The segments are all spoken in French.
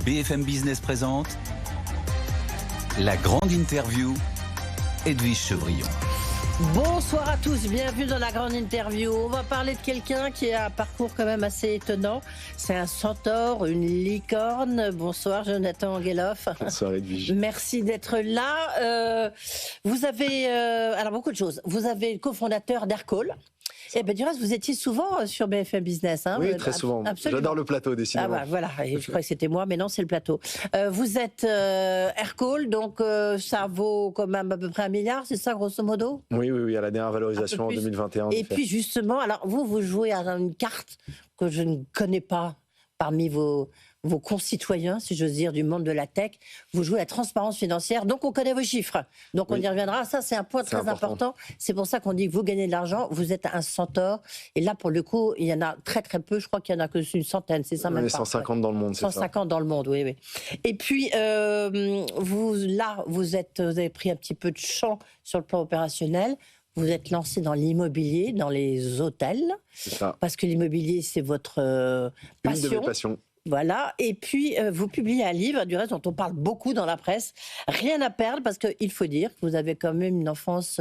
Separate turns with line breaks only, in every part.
BFM Business présente la grande interview, Edwige Chevrillon.
Bonsoir à tous, bienvenue dans la grande interview. On va parler de quelqu'un qui a un parcours quand même assez étonnant. C'est un centaure, une licorne. Bonsoir Jonathan Angelhoff.
Bonsoir Edwige.
Merci d'être là. Vous avez alors beaucoup de choses. Vous avez le cofondateur d'Aircall. Eh bien, du reste, vous étiez souvent sur BFM Business. Hein,
oui, très souvent.
Absolument.
J'adore le plateau, décidément.
Ah bah, voilà, et je crois que c'était moi, mais non, c'est le plateau. Vous êtes Aircall, donc ça vaut quand même à peu près 1 milliard, c'est ça, grosso modo?
Oui, à la dernière valorisation en 2021.
Et puis justement, alors vous jouez à une carte que je ne connais pas parmi vos concitoyens, si j'ose dire, du monde de la tech. Vous jouez à la transparence financière, donc on connaît vos chiffres. Donc on y reviendra. Ça, c'est un point très important. C'est pour ça qu'on dit que vous gagnez de l'argent, vous êtes un centaure. Et là, pour le coup, il y en a très très peu. Je crois qu'il y en a que une centaine, c'est ça même pas.
150 dans le monde, c'est ça.
150 dans le monde, oui. Et puis, vous avez pris un petit peu de champ sur le plan opérationnel. Vous êtes lancé dans l'immobilier, dans les hôtels.
C'est ça.
Parce que l'immobilier, c'est votre passion.
Une de mes passions.
Voilà, et puis vous publiez un livre, du reste dont on parle beaucoup dans la presse, Rien à perdre, parce qu'il faut dire que vous avez quand même une enfance,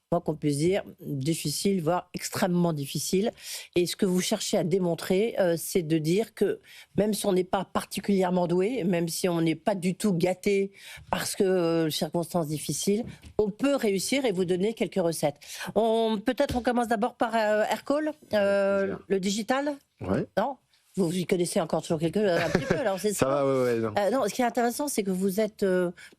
quoi qu'on puisse dire, difficile, voire extrêmement difficile. Et ce que vous cherchez à démontrer, c'est de dire que même si on n'est pas particulièrement doué, même si on n'est pas du tout gâté parce que circonstances difficiles, on peut réussir et vous donner quelques recettes. Peut-être on commence d'abord par Aircall, le digital.
Ouais.
Non ? Vous y connaissez encore toujours un petit peu, alors c'est ça.
Ça va, ouais.
Non, ce qui est intéressant, c'est que vous êtes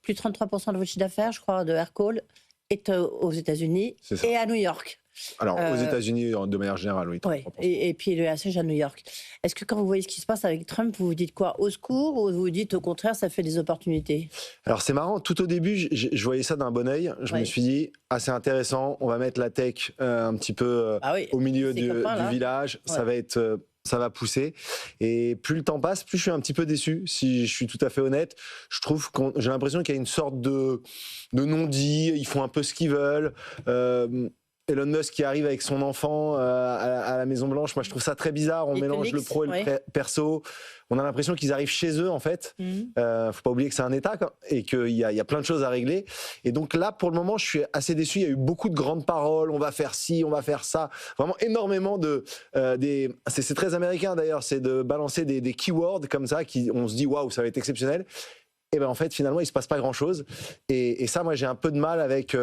plus de 33% de votre chiffre d'affaires, je crois, de Aircall, est aux États-Unis et à New York.
Alors, aux États-Unis, de manière générale, oui.
Oui, et puis le siège à New York. Est-ce que quand vous voyez ce qui se passe avec Trump, vous vous dites quoi? Au secours, ou vous vous dites au contraire, ça fait des opportunités? Alors,
c'est marrant, tout au début, je voyais ça d'un bon oeil. Je me suis dit, c'est intéressant, on va mettre la tech un petit peu au milieu du village. Ça va pousser. Et plus le temps passe, plus je suis un petit peu déçu, si je suis tout à fait honnête. Je trouve j'ai l'impression qu'il y a une sorte de non-dit, ils font un peu ce qu'ils veulent. Elon Musk qui arrive avec son enfant à la Maison Blanche, moi je trouve ça très bizarre, on mélange le pro et le perso. On a l'impression qu'ils arrivent chez eux en fait. Faut pas oublier que c'est un État et qu'il y a plein de choses à régler. Et donc là, pour le moment, je suis assez déçu. Il y a eu beaucoup de grandes paroles. On va faire ci, on va faire ça. Vraiment énormément c'est très américain d'ailleurs, c'est de balancer des keywords comme ça, on se dit waouh, ça va être exceptionnel. Et ben en fait, finalement, il se passe pas grand chose. Et ça, moi, j'ai un peu de mal avec.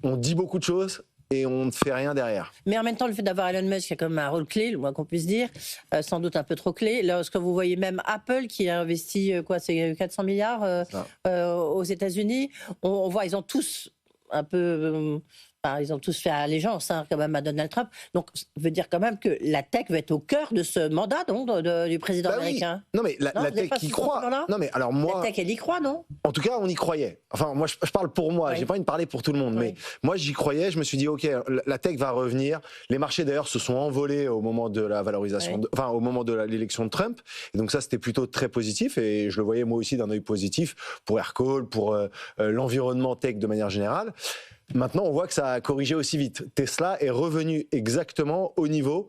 On dit beaucoup de choses et on ne fait rien derrière.
Mais en même temps, le fait d'avoir Elon Musk, il y a quand même un rôle clé, le moins qu'on puisse dire, sans doute un peu trop clé. Lorsque vous voyez même Apple qui a investi, c'est 400 milliards aux États-Unis, on voit, ils ont tous un peu... ils ont tous fait allégeance quand même à Donald Trump. Donc, ça veut dire quand même que la tech va être au cœur de ce mandat donc, du président américain.
Oui. Non, mais la tech y croit. Non, mais alors moi,
la tech, elle y croit, non?
En tout cas, on y croyait. Enfin, moi, je parle pour moi. J'ai pas envie de parler pour tout le monde. Mais moi, j'y croyais. Je me suis dit, OK, la tech va revenir. Les marchés, d'ailleurs, se sont envolés au moment de la valorisation, au moment de l'élection de Trump. Et donc ça, c'était plutôt très positif. Et je le voyais moi aussi d'un œil positif pour Aircall, pour l'environnement tech de manière générale. Maintenant, on voit que ça a corrigé aussi vite. Tesla est revenu exactement au niveau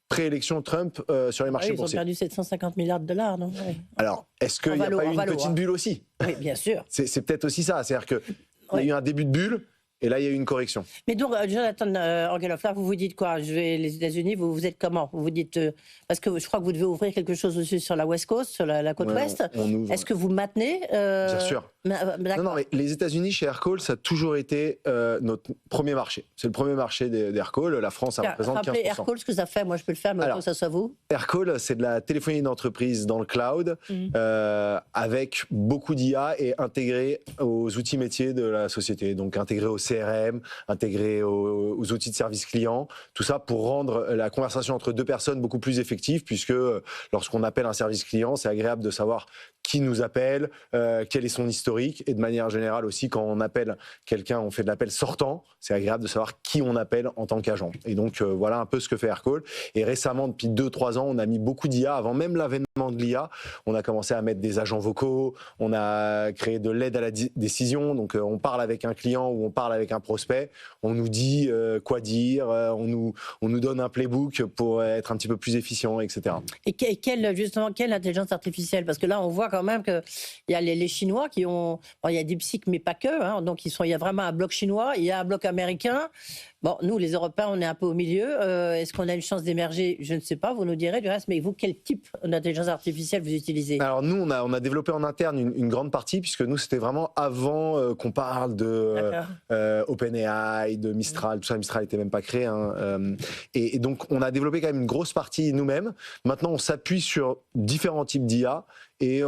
préélection Trump sur les marchés boursiers.
Ils ont perdu 750 milliards de dollars, non?
Alors, est-ce qu'il n'y a pas eu une petite bulle aussi?
Oui, bien sûr.
C'est peut-être aussi ça. C'est-à-dire qu'il y a eu un début de bulle. Et là, il y a eu une correction.
Mais donc, Jonathan Angelhoff, là, vous vous dites quoi? Je vais les États-Unis, vous êtes comment? Vous vous dites parce que je crois que vous devez ouvrir quelque chose aussi sur la West Coast, sur la côte ouest. Est-ce que vous maintenez
Bien sûr. Non, mais les États-Unis chez Aircall, ça a toujours été notre premier marché. C'est le premier marché d'Aircall. La France, ça représente 15%.
Rappelez Aircall, ce que ça fait. Moi, je peux le faire, mais que ça soit vous.
Aircall, c'est de la téléphonie d'entreprise dans le cloud, avec beaucoup d'IA et intégré aux outils métiers de la société. Donc intégré au CRM, intégré aux outils de service client, tout ça pour rendre la conversation entre deux personnes beaucoup plus effective, puisque lorsqu'on appelle un service client, c'est agréable de savoir qui nous appelle, quel est son historique, et de manière générale aussi, quand on appelle quelqu'un, on fait de l'appel sortant, c'est agréable de savoir qui on appelle en tant qu'agent. Et donc, voilà un peu ce que fait Aircall. Et récemment, depuis 2-3 ans, on a mis beaucoup d'IA. Avant même l'avènement de l'IA, on a commencé à mettre des agents vocaux, on a créé de l'aide à la décision. Donc, on parle avec un client ou on parle avec un prospect, on nous dit quoi dire, on nous donne un playbook pour être un petit peu plus efficient, etc.
Et quelle intelligence artificielle? Parce que là, on voit quand même qu'il y a les Chinois qui ont... Bon, il y a DeepSeek, mais pas que. Hein, donc, il y a vraiment un bloc chinois, il y a un bloc américain. Bon, nous, les Européens, on est un peu au milieu. Est-ce qu'on a une chance d'émerger? Je ne sais pas, vous nous direz du reste. Mais vous, quel type d'intelligence artificielle vous utilisez?
Alors nous, on a développé en interne une grande partie, puisque nous, c'était vraiment avant qu'on parle de OpenAI, de Mistral. Tout ça, Mistral n'était même pas créé. Hein, et donc, on a développé quand même une grosse partie nous-mêmes. Maintenant, on s'appuie sur différents types d'IA et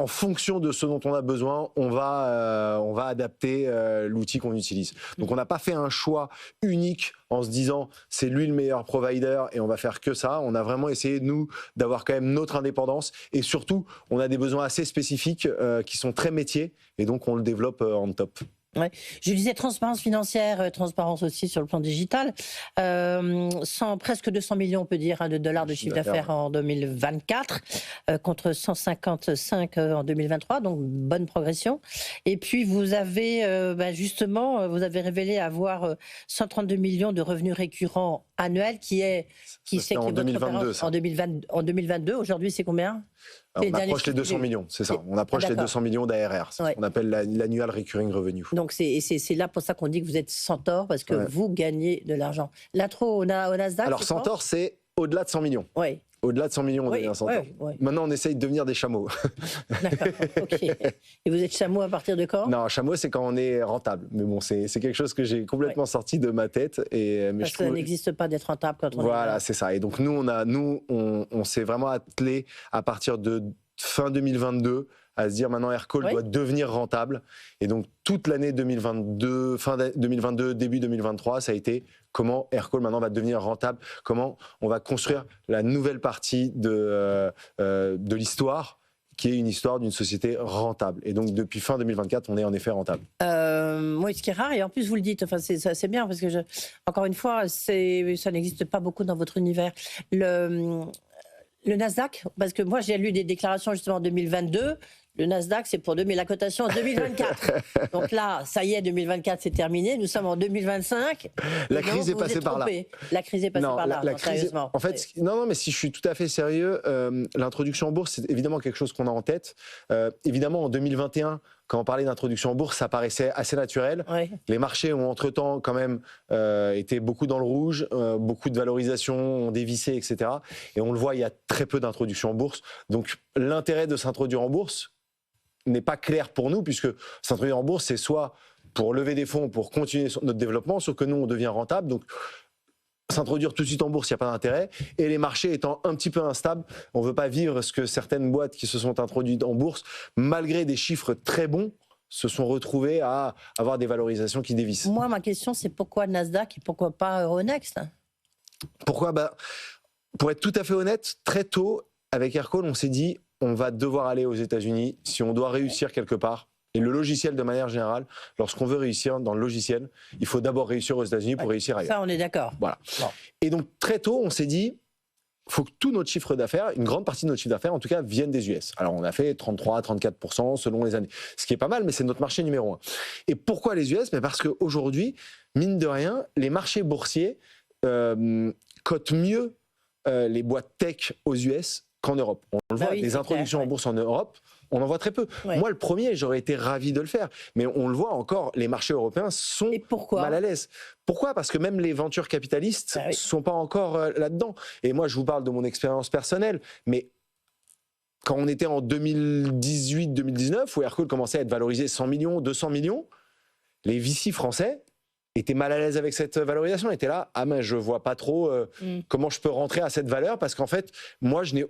en fonction de ce dont on a besoin, on va adapter l'outil qu'on utilise. Donc on n'a pas fait un choix unique en se disant c'est lui le meilleur provider et on va faire que ça. On a vraiment essayé, nous, d'avoir quand même notre indépendance et surtout, on a des besoins assez spécifiques qui sont très métiers et donc on le développe en top.
Ouais. Je disais transparence financière, transparence aussi sur le plan digital. Presque 200 millions, on peut dire, de dollars de chiffre d'affaires en 2024, contre 155 en 2023, donc bonne progression. Et puis vous avez justement, vous avez révélé avoir 132 millions de revenus récurrents annuels, qui c'est
en 2022.
En 2022, aujourd'hui c'est combien?
On approche les 200 millions, c'est ça. On approche les 200 millions d'ARR. C'est ce qu'on appelle l'annual recurring revenue.
Donc c'est là pour ça qu'on dit que vous êtes Centaure, parce que vous gagnez de l'argent. L'intro au Nasdaq.
Alors Centaure, c'est au-delà de 100 millions.
Oui.
Au-delà de 100 millions, on devient Centaure. Maintenant, on essaye de devenir des chameaux.
D'accord, ok. Et vous êtes chameau à partir de quand?
Non, chameau, c'est quand on est rentable. Mais bon, c'est quelque chose que j'ai complètement sorti de ma tête.
Parce que ça n'existe pas d'être rentable quand on est...
Voilà, c'est ça. Et donc, nous, on s'est vraiment attelé à partir de fin 2022 à se dire maintenant Aircall doit devenir rentable. Et donc toute l'année 2022, fin 2022, début 2023, ça a été comment Aircall maintenant va devenir rentable, comment on va construire la nouvelle partie de l'histoire, qui est une histoire d'une société rentable. Et donc depuis fin 2024, on est en effet rentable.
Oui, ce qui est rare, et en plus vous le dites, enfin, c'est bien, parce que encore une fois, ça n'existe pas beaucoup dans votre univers. Le Nasdaq, parce que moi j'ai lu des déclarations justement en 2022, le Nasdaq c'est pour la cotation en 2024. Donc là, ça y est, 2024 c'est terminé, nous sommes en 2025.
La crise est passée par là.
La crise est passée par là, sérieusement.
En fait, non, mais si je suis tout à fait sérieux, l'introduction en bourse, c'est évidemment quelque chose qu'on a en tête. Évidemment, en 2021, quand on parlait d'introduction en bourse, ça paraissait assez naturel. Oui. Les marchés ont entre-temps quand même été beaucoup dans le rouge, beaucoup de valorisation ont dévissé, etc. Et on le voit, il y a très peu d'introduction en bourse. Donc l'intérêt de s'introduire en bourse n'est pas clair pour nous, puisque s'introduire en bourse, c'est soit pour lever des fonds, pour continuer notre développement, sauf que nous, on devient rentable. Donc s'introduire tout de suite en bourse, il n'y a pas d'intérêt. Et les marchés étant un petit peu instables, on ne veut pas vivre ce que certaines boîtes qui se sont introduites en bourse, malgré des chiffres très bons, se sont retrouvés à avoir des valorisations qui dévissent.
Moi, ma question, c'est pourquoi Nasdaq et pourquoi pas Euronext?
Pourquoi? Pour être tout à fait honnête, très tôt, avec Aircall, on s'est dit on va devoir aller aux États-Unis si on doit réussir quelque part. Et le logiciel, de manière générale, lorsqu'on veut réussir dans le logiciel, il faut d'abord réussir aux États-Unis pour réussir ailleurs.
Ça, on est d'accord.
Voilà. Bon. Et donc, très tôt, on s'est dit il faut que tout notre chiffre d'affaires, une grande partie de notre chiffre d'affaires, en tout cas, vienne des US. Alors, on a fait 33-34% selon les années. Ce qui est pas mal, mais c'est notre marché numéro 1. Et pourquoi les US? Parce qu'aujourd'hui, mine de rien, les marchés boursiers cotent mieux les boîtes tech aux US qu'en Europe. On le voit, les introductions en bourse en Europe, on en voit très peu. Ouais. Moi, le premier, j'aurais été ravi de le faire. Mais on le voit encore, les marchés européens sont mal à l'aise. Pourquoi? Parce que même les ventures capitalistes ne sont pas encore là-dedans. Et moi, je vous parle de mon expérience personnelle, mais quand on était en 2018-2019, où Aircall commençait à être valorisé 100 millions, 200 millions, les VC français étaient mal à l'aise avec cette valorisation, étaient là, mais je vois pas trop comment je peux rentrer à cette valeur, parce qu'en fait, moi, je n'ai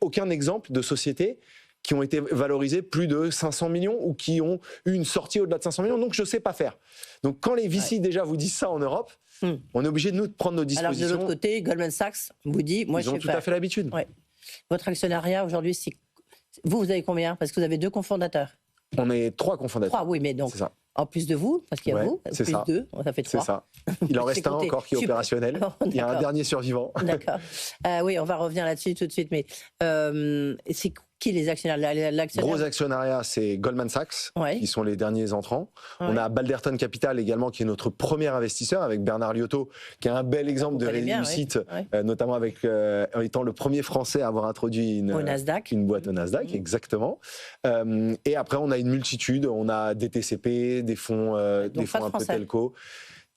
aucun exemple de société qui ont été valorisées plus de 500 millions ou qui ont eu une sortie au-delà de 500 millions, donc je ne sais pas faire. Donc quand les VC déjà vous disent ça en Europe, on est obligé de prendre nos dispositions.
Alors de l'autre côté, Goldman Sachs vous dit, moi
ils ont tout à fait l'habitude.
Ouais. Votre actionnariat aujourd'hui, Vous avez combien? Parce que vous avez 2 cofondateurs.
On est 3 cofondateurs.
3, oui, mais donc, en plus de vous, parce qu'il y a vous, plus
ça.
2, ça fait 3.
C'est ça. Il en reste un encore qui est opérationnel. Il y a un dernier survivant.
D'accord. Oui, on va revenir là-dessus tout de suite, mais c'est qui les actionnaires?
Gros actionnariat, c'est Goldman Sachs, qui sont les derniers entrants. On a Balderton Capital également, qui est notre premier investisseur, avec Bernard Liotto, qui est un bel exemple de réussite, notamment avec, en étant le premier Français à avoir introduit une boîte au Nasdaq, exactement. Et après, on a une multitude, on a des TCP, des fonds un peu telco.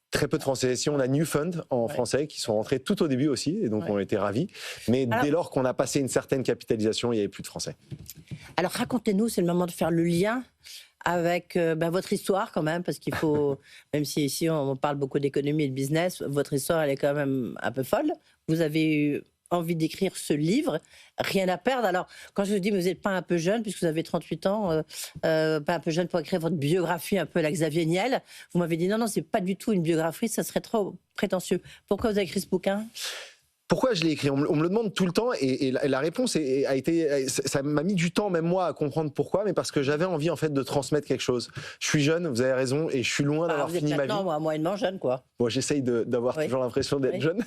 Très peu de Français. Si on a New Fund en français qui sont rentrés tout au début aussi, et donc on était ravis. Mais dès lors qu'on a passé une certaine capitalisation, il n'y avait plus de Français.
Alors racontez-nous, c'est le moment de faire le lien avec votre histoire quand même, parce qu'il faut, même si ici on parle beaucoup d'économie et de business, votre histoire elle est quand même un peu folle. Vous avez eu envie d'écrire ce livre, Rien à perdre. Alors, quand je vous dis, mais vous n'êtes pas un peu jeune, puisque vous avez 38 ans, pas un peu jeune pour écrire votre biographie un peu à la Xavier Niel, vous m'avez dit non, c'est pas du tout une biographie, ça serait trop prétentieux. Pourquoi vous avez écrit ce bouquin ?
Pourquoi je l'ai écrit ? On me le demande tout le temps et la réponse a été, ça m'a mis du temps même moi à comprendre pourquoi, mais parce que j'avais envie en fait de transmettre quelque chose. Je suis jeune, vous avez raison, et je suis loin d'avoir fini ma vie.
Moi, moyennement jeune quoi.
Bon, j'essaye d'avoir toujours l'impression d'être jeune.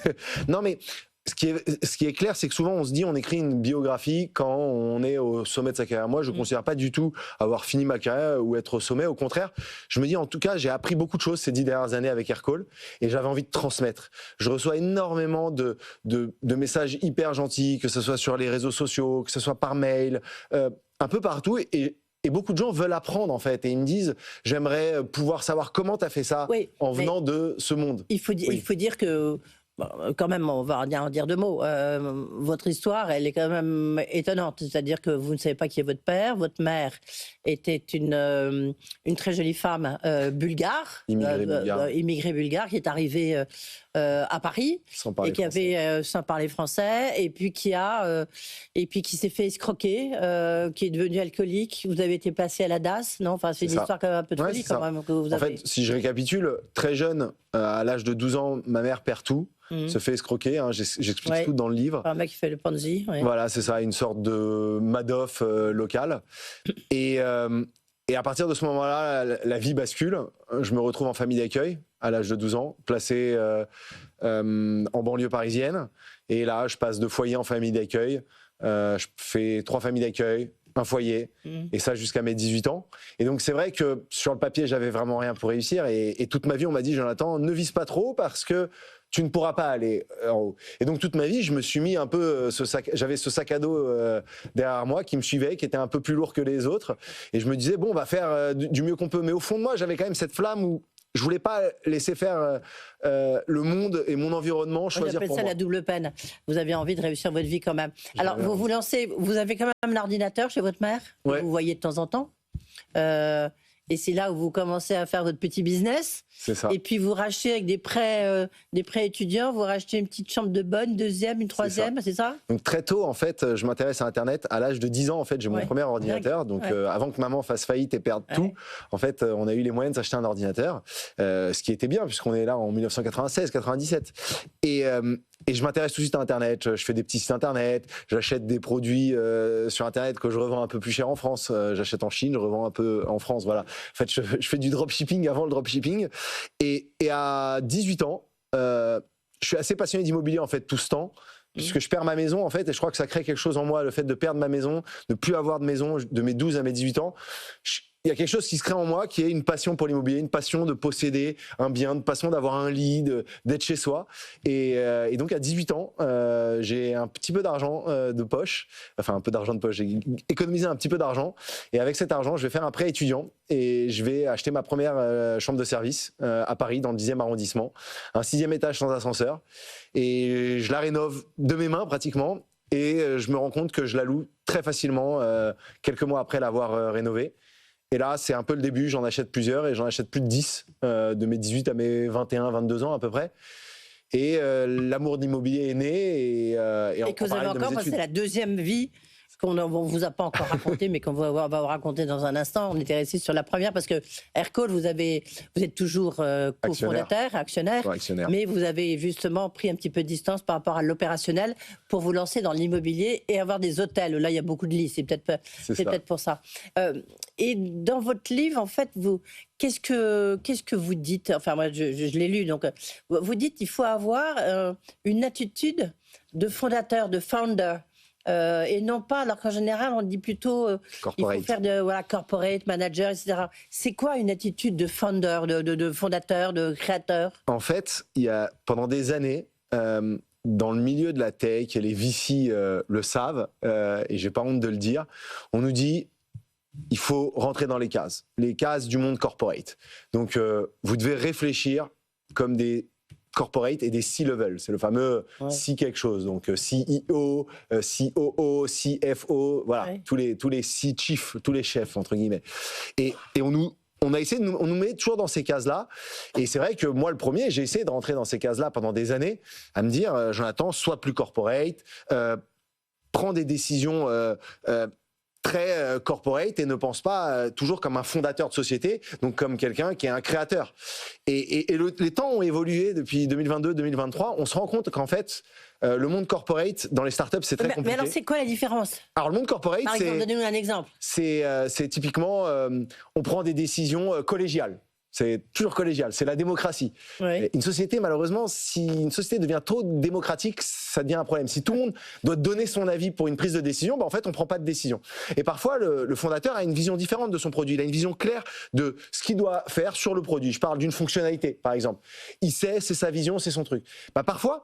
Non mais ce qui est clair, c'est que souvent on se dit on écrit une biographie quand on est au sommet de sa carrière. Moi, je ne considère pas du tout avoir fini ma carrière ou être au sommet. Au contraire, je me dis en tout cas, j'ai appris beaucoup de choses ces 10 dernières années avec Aircall et j'avais envie de transmettre. Je reçois énormément de messages hyper gentils, que ce soit sur les réseaux sociaux, que ce soit par mail, un peu partout. Et beaucoup de gens veulent apprendre en fait et ils me disent j'aimerais pouvoir savoir comment tu as fait ça en venant de ce monde.
Il faut dire que quand même, on va en dire 2 mots. Votre histoire, elle est quand même étonnante. C'est-à-dire que vous ne savez pas qui est votre père. Votre mère était une très jolie femme bulgare, immigrée bulgare, qui est arrivée à Paris et qui avait sans parler français, et puis qui s'est fait escroquer, qui est devenu alcoolique. Vous avez été placé à la DAS, non ? Enfin, c'est une histoire quand même un peu de folie quand même que vous avez.
En fait, si je récapitule, très jeune, à l'âge de 12 ans, ma mère perd tout. Se fait escroquer, hein, j'explique tout dans le livre.
Un mec qui fait le Ponzi.
Voilà, c'est ça, une sorte de Madoff local. Et à partir de ce moment-là, la vie bascule. Je me retrouve en famille d'accueil à l'âge de 12 ans, placé en banlieue parisienne. Et là, je passe de foyer en famille d'accueil. Je fais 3 familles d'accueil, un foyer, et ça jusqu'à mes 18 ans. Et donc c'est vrai que sur le papier, j'avais vraiment rien pour réussir. Et toute ma vie, on m'a dit, Jonathan, ne vise pas trop parce que tu ne pourras pas aller en haut. Et donc toute ma vie, je me suis mis un peu j'avais ce sac à dos derrière moi qui me suivait, qui était un peu plus lourd que les autres. Et je me disais, bon, on va faire du mieux qu'on peut. Mais au fond de moi, j'avais quand même cette flamme où je voulais pas laisser faire le monde et mon environnement choisir pour moi.
J'appelle ça la double peine. Vous avez envie de réussir votre vie quand même. Alors, vous lancez, vous avez quand même l'ordinateur chez votre mère, que vous voyez de temps en temps. Et c'est là où vous commencez à faire votre petit business.
C'est ça.
Et puis vous rachetez avec des prêts étudiants, vous rachetez une petite chambre de bonne, 2e, une 3e, c'est ça ?
Donc très tôt, en fait, je m'intéresse à Internet. À l'âge de 10 ans, en fait, j'ai mon premier ordinateur. Donc avant que maman fasse faillite et perde tout, en fait, on a eu les moyens de s'acheter un ordinateur. Ce qui était bien, puisqu'on est là en 1996-97. Et je m'intéresse tout de suite à Internet. Je fais des petits sites Internet. J'achète des produits sur Internet que je revends un peu plus cher en France. J'achète en Chine, je revends un peu en France. Voilà. En fait, je fais du dropshipping avant le dropshipping. Et à 18 ans, je suis assez passionné d'immobilier en fait tout ce temps, puisque je perds ma maison en fait, et je crois que ça crée quelque chose en moi, le fait de perdre ma maison, de plus avoir de maison de mes 12 à mes 18 ans. Il y a quelque chose qui se crée en moi qui est une passion pour l'immobilier, une passion de posséder un bien, une passion d'avoir un lit, d'être chez soi. Et donc à 18 ans, j'ai un petit peu d'argent de poche, enfin un peu d'argent de poche, j'ai économisé un petit peu d'argent. Et avec cet argent, je vais faire un prêt étudiant et je vais acheter ma première chambre de service à Paris, dans le 10e arrondissement, un 6e étage sans ascenseur. Et je la rénove de mes mains pratiquement. Et je me rends compte que je la loue très facilement quelques mois après l'avoir rénovée. Et là, c'est un peu le début, j'en achète plusieurs et j'en achète plus de 10 de mes 18 à mes 21, 22 ans à peu près. Et l'amour de l'immobilier est né et
que vous avez encore, c'est la 2e vie qu'on ne vous a pas encore raconté, mais qu'on va vous raconter dans un instant. On était resté sur la première parce que Aircall, vous êtes toujours cofondateur, actionnaire, mais vous avez justement pris un petit peu de distance par rapport à l'opérationnel pour vous lancer dans l'immobilier et avoir des hôtels. Là, il y a beaucoup de lits, c'est peut-être pour ça. Et dans votre livre, en fait, qu'est-ce que vous dites? Enfin, moi, je l'ai lu. Donc, vous dites qu'il faut avoir une attitude de fondateur, de founder. Et non pas, alors qu'en général, on dit plutôt il faut faire de corporate, manager, etc. C'est quoi une attitude de founder, de fondateur, de créateur?
En fait, il y a, pendant des années, dans le milieu de la tech, et les VC le savent, et j'ai pas honte de le dire, on nous dit il faut rentrer dans les cases du monde corporate. Donc, vous devez réfléchir comme des corporate et des C-level, c'est le fameux C quelque chose, donc CEO, COO, CFO, voilà, tous les C-chiefs, tous les chefs, entre guillemets. Et on nous met toujours dans ces cases-là, et c'est vrai que moi, le premier, j'ai essayé de rentrer dans ces cases-là pendant des années, à me dire, Jonathan, sois plus corporate, prends des décisions très corporate et ne pense pas toujours comme un fondateur de société, donc comme quelqu'un qui est un créateur. Et les temps ont évolué depuis 2022-2023. On se rend compte qu'en fait, le monde corporate dans les startups, c'est très compliqué.
Mais alors, c'est quoi la différence? Alors,
le monde corporate,
par exemple, donnez-nous un exemple.
C'est typiquement, on prend des décisions collégiales. C'est toujours collégial, c'est la démocratie. Ouais. Une société, malheureusement, si une société devient trop démocratique, ça devient un problème. Si tout le monde doit donner son avis pour une prise de décision, en fait, on ne prend pas de décision. Et parfois, le fondateur a une vision différente de son produit. Il a une vision claire de ce qu'il doit faire sur le produit. Je parle d'une fonctionnalité, par exemple. Il sait, c'est sa vision, c'est son truc. Parfois,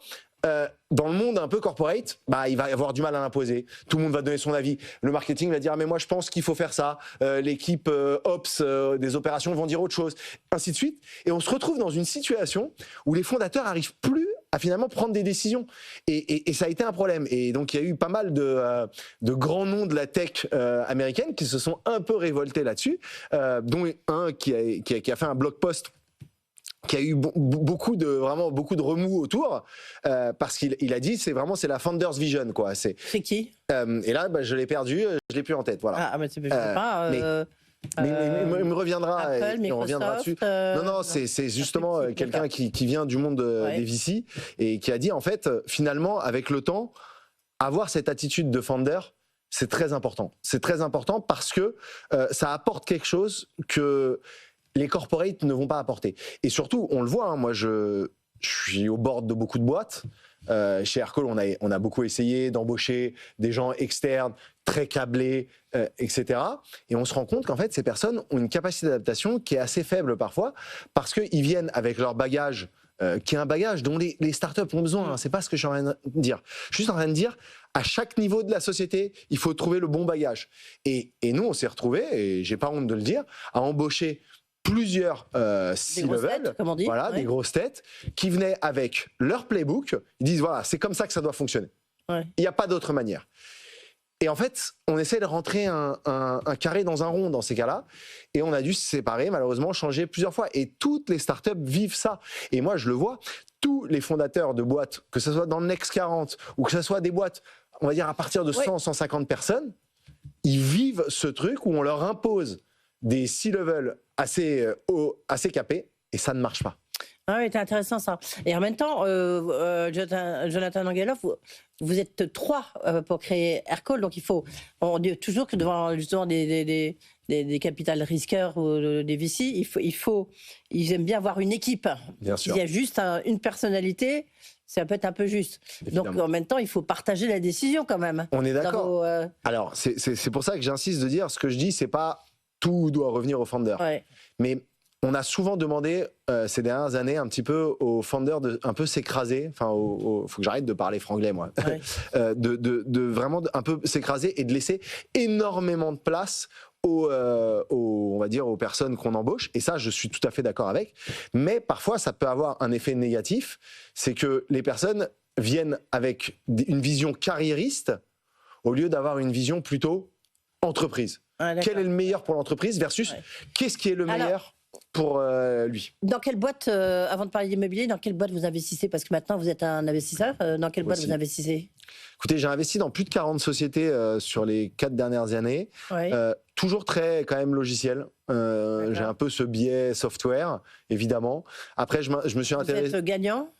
dans le monde un peu corporate, il va y avoir du mal à l'imposer. Tout le monde va donner son avis. Le marketing va dire mais moi je pense qu'il faut faire ça. L'équipe ops des opérations vont dire autre chose. Ainsi de suite. Et on se retrouve dans une situation où les fondateurs n'arrivent plus à finalement prendre des décisions. Et ça a été un problème. Et donc il y a eu pas mal de grands noms de la tech américaine qui se sont un peu révoltés là-dessus, dont un qui a fait un blog post qui a eu beaucoup de remous autour, parce qu'il a dit c'est la founder's vision, quoi. C'est
qui?
Et là je l'ai perdu, je l'ai plus en tête, voilà.
Ah mais je sais pas.
Mais il me reviendra.
Apple,
et on reviendra dessus. Non, c'est justement quelqu'un qui vient du monde des VC et qui a dit en fait finalement avec le temps avoir cette attitude de founder, c'est très important. C'est très important parce que ça apporte quelque chose que les corporates ne vont pas apporter. Et surtout, on le voit, moi je suis au bord de beaucoup de boîtes. Chez Aircall, on a beaucoup essayé d'embaucher des gens externes, très câblés, etc. Et on se rend compte qu'en fait, ces personnes ont une capacité d'adaptation qui est assez faible parfois, parce qu'ils viennent avec leur bagage, qui est un bagage dont les startups ont besoin. Hein. C'est pas ce que je suis en train de dire. Je suis juste en train de dire, à chaque niveau de la société, il faut trouver le bon bagage. Et nous, on s'est retrouvés, et j'ai pas honte de le dire, à embaucher plusieurs C-level, des grosses têtes, qui venaient avec leur playbook. Ils disent, voilà, c'est comme ça que ça doit fonctionner. Il n'y a pas d'autre manière. Et en fait, on essaie de rentrer un carré dans un rond dans ces cas-là, et on a dû se séparer, malheureusement, changer plusieurs fois. Et toutes les startups vivent ça. Et moi, je le vois, tous les fondateurs de boîtes, que ce soit dans le Next 40, ou que ce soit des boîtes, on va dire à partir de 100, 150 personnes, ils vivent ce truc où on leur impose des C-level assez capés, et ça ne marche pas.
Ah oui, c'est intéressant ça. Et en même temps, Jonathan Angelov, vous êtes 3 pour créer Aircall, donc on dit toujours que devant justement des capital risqueurs ou des VC, ils aiment bien avoir une équipe.
Bien sûr.
S'il y a juste une personnalité, ça peut être un peu juste. Évidemment. Donc en même temps, il faut partager la décision quand même.
On est d'accord. Alors c'est pour ça que j'insiste de dire, ce que je dis, c'est pas tout doit revenir aux founders. Mais on a souvent demandé ces dernières années un petit peu aux founders de un peu s'écraser. Enfin, faut que j'arrête de parler franglais, moi. de vraiment un peu s'écraser et de laisser énormément de place on va dire aux personnes qu'on embauche. Et ça, je suis tout à fait d'accord avec. Mais parfois, ça peut avoir un effet négatif. C'est que les personnes viennent avec une vision carriériste au lieu d'avoir une vision plutôt entreprise. Quel est le meilleur pour l'entreprise versus qu'est-ce qui est le meilleur pour lui.
Dans quelle boîte, avant de parler d'immobilier, dans quelle boîte vous investissez? Parce que maintenant, vous êtes un investisseur. Dans quelle boîte vous investissez?
Écoutez, j'ai investi dans plus de 40 sociétés sur les 4 dernières années.
Oui.
Toujours très, quand même, logiciel. J'ai un peu ce biais software, évidemment. Après, je me suis intéressé...
Vous êtes gagnant?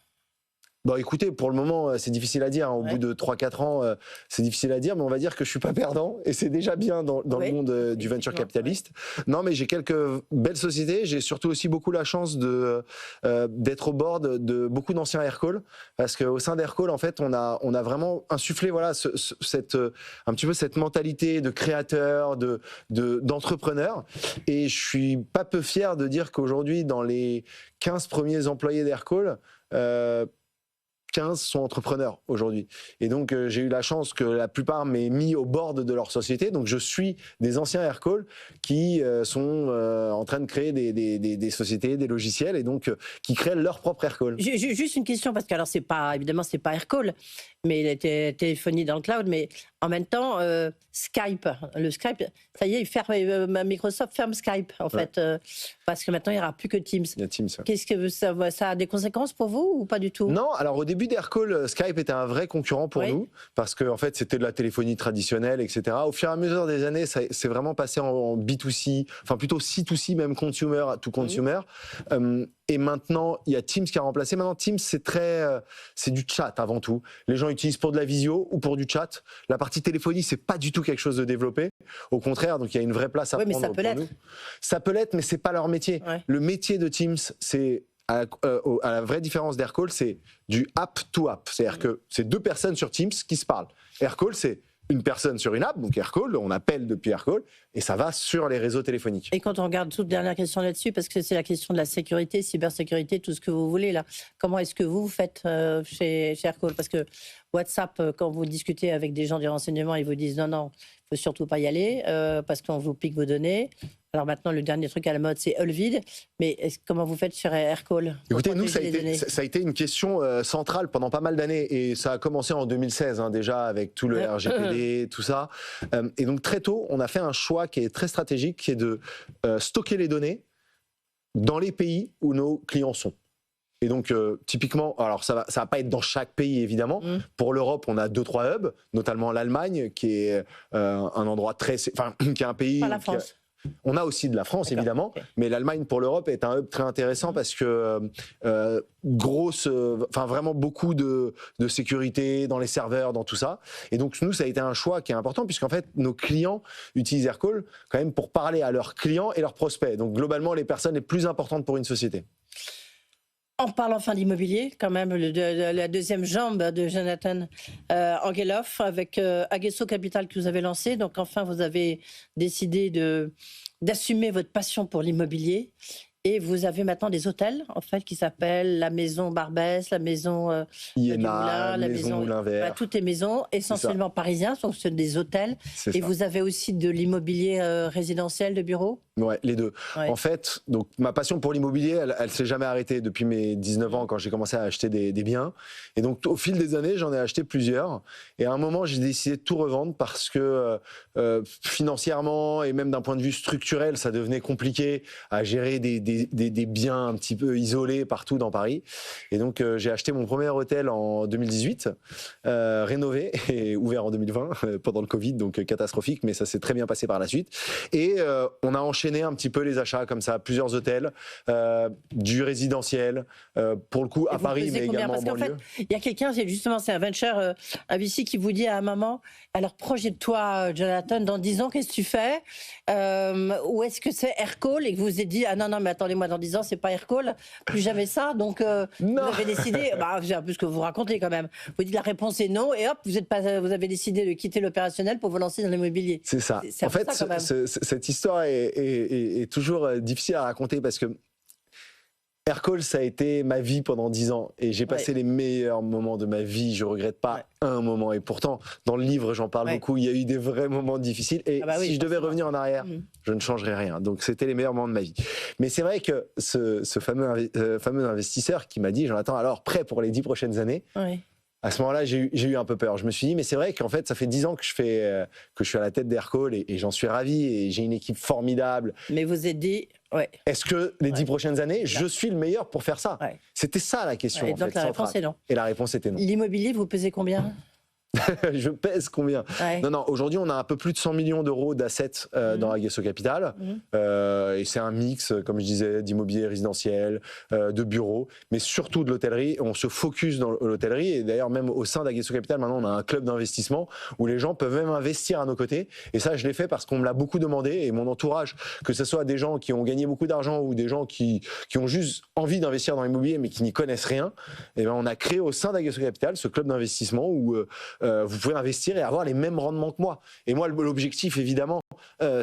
Bon, écoutez, pour le moment, c'est difficile à dire. Au bout de 3-4 ans, c'est difficile à dire, mais on va dire que je suis pas perdant. Et c'est déjà bien dans le monde du venture capitaliste. Non, mais j'ai quelques belles sociétés. J'ai surtout aussi beaucoup la chance d'être au board de beaucoup d'anciens Aircall. Parce qu'au sein d'Aircall, en fait, on a vraiment insufflé un petit peu cette mentalité de créateur, d'entrepreneur. Et je suis pas peu fier de dire qu'aujourd'hui, dans les 15 premiers employés d'Aircall, 15 sont entrepreneurs aujourd'hui. Et donc, j'ai eu la chance que la plupart m'aient mis au board de leur société. Donc, je suis des anciens Aircall qui sont en train de créer des sociétés, des logiciels, et donc qui créent leur propre Aircall.
Juste une question, parce que alors, évidemment, c'est pas Aircall, mais il était téléphonie dans le cloud, mais en même temps, Skype, le Skype, ça y est, Microsoft ferme Skype, en fait, parce que maintenant, il n'y aura plus que Teams.
Il y a Teams.
Qu'est-ce que ça a des conséquences pour vous ou pas du tout?
Non, alors au début d'Aircall, Skype était un vrai concurrent pour nous, parce qu'en en fait, c'était de la téléphonie traditionnelle, etc. Au fur et à mesure des années, ça c'est vraiment passé en B2C, enfin plutôt C2C, même consumer to consumer. Et maintenant, il y a Teams qui a remplacé. Maintenant, Teams, c'est du chat avant tout. Les gens utilisent pour de la visio ou pour du chat. La partie téléphonie, c'est pas du tout quelque chose de développé. Au contraire, donc il y a une vraie place à prendre.
Mais ça peut l'être.
Ça peut l'être, mais c'est pas leur métier. Le métier de Teams, c'est à la vraie différence d'Aircall, c'est du app to app. C'est-à-dire que c'est 2 personnes sur Teams qui se parlent. Aircall, c'est une personne sur une app, donc Aircall, on appelle depuis Aircall, et ça va sur les réseaux téléphoniques.
Et quand on regarde toute dernière question là-dessus, parce que c'est la question de la sécurité, cybersécurité, tout ce que vous voulez là, comment est-ce que vous faites chez Aircall? Parce que WhatsApp, quand vous discutez avec des gens du renseignement, ils vous disent non, il ne faut surtout pas y aller, parce qu'on vous pique vos données. Alors maintenant, le dernier truc à la mode, c'est Olvid. Mais comment vous faites sur Aircall?
Écoutez, nous, ça a été une question centrale pendant pas mal d'années. Et ça a commencé en 2016, déjà, avec tout le RGPD, tout ça. Et donc, très tôt, on a fait un choix qui est très stratégique, qui est de stocker les données dans les pays où nos clients sont. Et donc, typiquement, alors ça va pas être dans chaque pays, évidemment. Pour l'Europe, on a 2-3 hubs, notamment l'Allemagne, qui est un endroit qui est un pays...
Pas la France.
On a aussi de la France, évidemment, mais l'Allemagne pour l'Europe est un hub très intéressant parce que vraiment beaucoup de sécurité dans les serveurs, dans tout ça. Et donc, nous, ça a été un choix qui est important puisqu'en fait, nos clients utilisent Aircall quand même pour parler à leurs clients et leurs prospects. Donc, globalement, les personnes les plus importantes pour une société.
On parle enfin d'immobilier, quand même, la deuxième jambe de Jonathan Angelhoff avec Aguesso Capital que vous avez lancé. Donc enfin, vous avez décidé d'assumer votre passion pour l'immobilier. Et vous avez maintenant des hôtels, en fait, qui s'appellent la maison Barbès, la maison
Iéna, la maison Moulin-Vert.
Toutes les maisons, essentiellement parisiens, donc ce sont des hôtels. Et vous avez aussi de l'immobilier résidentiel, de bureaux? Ouais,
les deux. Ouais. En fait, donc, ma passion pour l'immobilier, elle s'est jamais arrêtée depuis mes 19 ans quand j'ai commencé à acheter des biens. Et donc, au fil des années, j'en ai acheté plusieurs. Et à un moment, j'ai décidé de tout revendre parce que financièrement et même d'un point de vue structurel, ça devenait compliqué à gérer des biens un petit peu isolés partout dans Paris. Et donc, j'ai acheté mon premier hôtel en 2018, rénové et ouvert en 2020 pendant le Covid, donc catastrophique, mais ça s'est très bien passé par la suite. Et on a enchaîné un petit peu les achats comme ça, plusieurs hôtels, du résidentiel, pour le coup à Paris, mais également en banlieue.
En fait, il y a quelqu'un, c'est un venture, un VC qui vous dit à un moment, alors projette-toi, Jonathan, dans 10 ans, qu'est-ce que tu fais? Ou est-ce que c'est Aircall? Et que vous vous êtes dit, ah non, mais attendez-moi, dans 10 ans, c'est pas Aircall, plus jamais ça. Donc, vous avez décidé, c'est un peu ce que vous racontez quand même. Vous dites la réponse est non, et hop, vous avez décidé de quitter l'opérationnel pour vous lancer dans l'immobilier.
C'est ça. En fait, cette histoire est toujours difficile à raconter parce que Aircall, ça a été ma vie pendant 10 ans et j'ai passé les meilleurs moments de ma vie. Je regrette pas un moment. Et pourtant, dans le livre, j'en parle beaucoup. Il y a eu des vrais moments difficiles. Et si je devais revenir en arrière, je ne changerais rien. Donc, c'était les meilleurs moments de ma vie. Mais c'est vrai que ce fameux investisseur qui m'a dit, Jonathan, alors prêt pour les 10 prochaines années? À ce moment-là, j'ai eu un peu peur. Je me suis dit, mais c'est vrai qu'en fait, ça fait 10 ans que je suis à la tête d'Aircall et j'en suis ravi et j'ai une équipe formidable.
Mais vous êtes dit,
est-ce que les 10 prochaines années, je suis le meilleur pour faire ça? C'était ça la question.
Et donc la réponse est non.
Et la réponse était non.
L'immobilier, vous pesez combien?
Je pèse combien? Non, aujourd'hui, on a un peu plus de 100 millions d'euros d'assets dans Aguesso Capital. Et c'est un mix, comme je disais, d'immobilier résidentiel, de bureaux, mais surtout de l'hôtellerie. On se focus dans l'hôtellerie. Et d'ailleurs, même au sein d'Aguesso Capital, maintenant, on a un club d'investissement où les gens peuvent même investir à nos côtés. Et ça, je l'ai fait parce qu'on me l'a beaucoup demandé. Et mon entourage, que ce soit des gens qui ont gagné beaucoup d'argent ou des gens qui ont juste envie d'investir dans l'immobilier, mais qui n'y connaissent rien, et ben, on a créé au sein d'Aguesso Capital ce club d'investissement où vous pouvez investir et avoir les mêmes rendements que moi. Et moi, l'objectif, évidemment,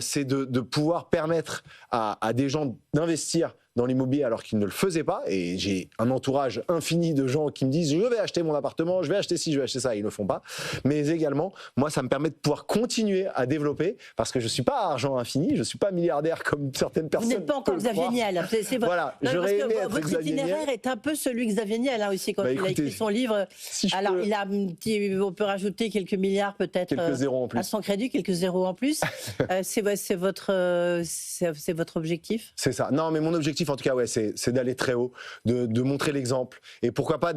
c'est de pouvoir permettre à des gens d'investir dans l'immobilier alors qu'ils ne le faisaient pas. Et j'ai un entourage infini de gens qui me disent « je vais acheter mon appartement, je vais acheter ci, je vais acheter ça », ils ne le font pas. Mais également, moi, ça me permet de pouvoir continuer à développer parce que je ne suis pas à argent infini, je ne suis pas milliardaire comme certaines personnes.
Vous n'êtes pas encore Xavier Niel.
Voilà, j'aurais aimé être
votre itinéraire est un peu celui de Xavier Niel aussi quand il a écrit son livre. Alors, on peut rajouter quelques milliards peut-être.
Quelques zéros en plus.
À son crédit, quelques zéros en plus. C'est votre objectif? C'est
ça. Non, mais mon objectif, en tout cas, c'est d'aller très haut, de montrer l'exemple. Et pourquoi pas,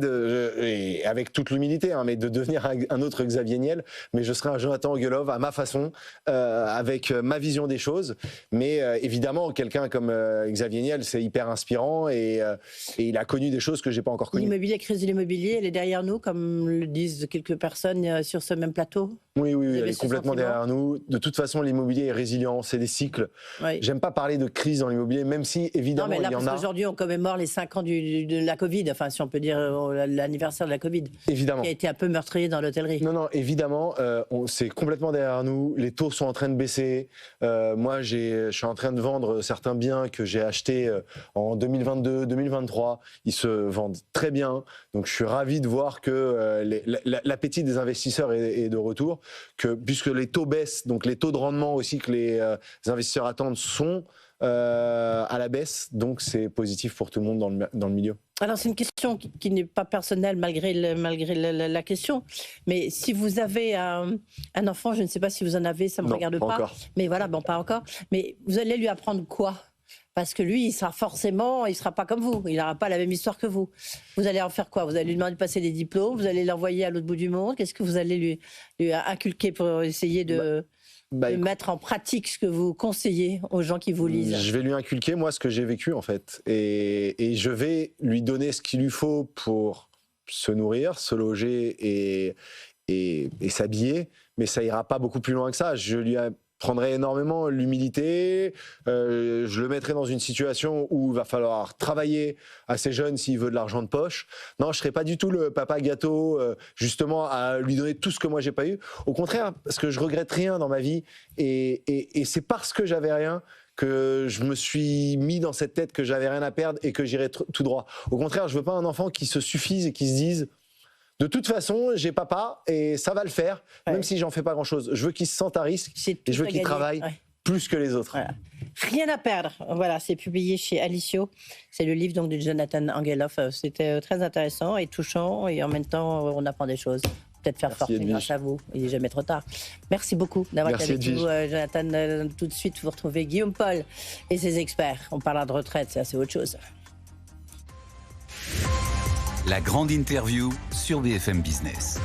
et avec toute l'humilité, mais de devenir un autre Xavier Niel. Mais je serai un Jonathan Angelov à ma façon, avec ma vision des choses. Mais évidemment, quelqu'un comme Xavier Niel, c'est hyper inspirant et il a connu des choses que j'ai pas encore connues.
L'immobilier, crise de l'immobilier, elle est derrière nous, comme le disent quelques personnes sur ce même plateau?
Oui, elle est complètement derrière nous. De toute façon, l'immobilier est résilient, c'est des cycles. J'aime pas parler de crise dans l'immobilier, même si évidemment il y en a.
Aujourd'hui, on commémore les 5 ans de la Covid, enfin si on peut dire l'anniversaire de la Covid,
évidemment,
qui a été un peu meurtrier dans l'hôtellerie.
Non, évidemment, c'est complètement derrière nous. Les taux sont en train de baisser. Moi, je suis en train de vendre certains biens que j'ai achetés en 2022, 2023. Ils se vendent très bien. Donc, je suis ravi de voir que l'appétit des investisseurs est de retour. Puisque les taux baissent, donc les taux de rendement aussi que les investisseurs attendent sont à la baisse, donc c'est positif pour tout le monde dans le milieu.
Alors c'est une question qui n'est pas personnelle malgré la question, mais si vous avez un enfant, je ne sais pas si vous en avez, ça ne me regarde pas, encore. Mais voilà, pas encore, mais vous allez lui apprendre quoi? Parce que lui, il sera pas comme vous, il n'aura pas la même histoire que vous. Vous allez en faire quoi? Vous allez lui demander de passer des diplômes, vous allez l'envoyer à l'autre bout du monde, qu'est-ce que vous allez lui inculquer pour essayer de mettre en pratique ce que vous conseillez aux gens qui vous lisent?
Je vais lui inculquer, moi, ce que j'ai vécu, en fait. Et je vais lui donner ce qu'il lui faut pour se nourrir, se loger et s'habiller. Mais ça ira pas beaucoup plus loin que ça. Je lui prendrai énormément l'humilité, je le mettrai dans une situation où il va falloir travailler assez jeune s'il veut de l'argent de poche. Non, je serai pas du tout le papa gâteau, justement, à lui donner tout ce que moi j'ai pas eu. Au contraire, parce que je regrette rien dans ma vie et c'est parce que j'avais rien que je me suis mis dans cette tête que j'avais rien à perdre et que j'irai tout droit. Au contraire, je veux pas un enfant qui se suffise et qui se dise de toute façon, j'ai papa et ça va le faire, même si j'en fais pas grand-chose. Je veux qu'il se sente à risque et je veux qu'il travaille plus que les autres.
Voilà. Rien à perdre. Voilà, c'est publié chez Alicio. C'est le livre donc de Jonathan Angelov. C'était très intéressant et touchant et en même temps, on apprend des choses. Peut-être faire fortune grâce à vous. Il n'est jamais trop tard. Merci beaucoup d'avoir été avec nous, Jonathan. Tout de suite, vous retrouvez Guillaume Paul et ses experts. On parlera de retraite, c'est assez autre chose.
La grande interview sur BFM Business.